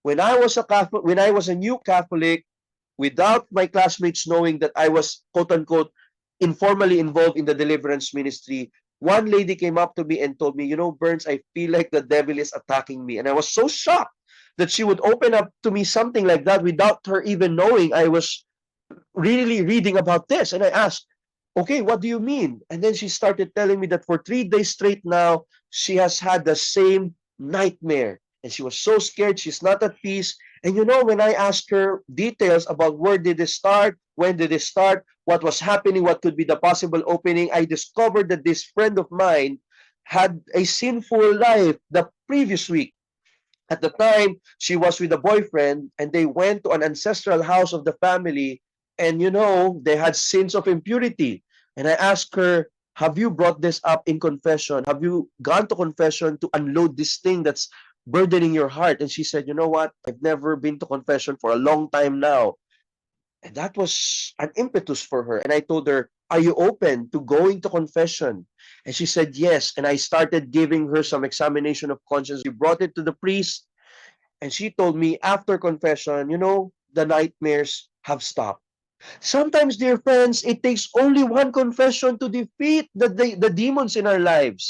When I was a Catholic, when I was a new Catholic, without my classmates knowing that I was quote unquote informally involved in the deliverance ministry, one lady came up to me and told me, Burns, I feel like the devil is attacking me. And I was so shocked that she would open up to me something like that without her even knowing I was really reading about this. And I asked, okay, what do you mean? And then she started telling me that for 3 days straight now, she has had the same nightmare. And she was so scared. She's not at peace. And when I asked her details about where did it start, when did it start, what was happening, what could be the possible opening, I discovered that this friend of mine had a sinful life the previous week. At the time, she was with a boyfriend and they went to an ancestral house of the family, and they had sins of impurity. And I asked her, have you brought this up in confession? Have you gone to confession to unload this thing that's burdening your heart? And she said, you know what? I've never been to confession for a long time now. And that was an impetus for her. And I told her, are you open to going to confession? And she said, yes. And I started giving her some examination of conscience. We brought it to the priest. And she told me after confession, the nightmares have stopped. Sometimes, dear friends, it takes only one confession to defeat the demons in our lives.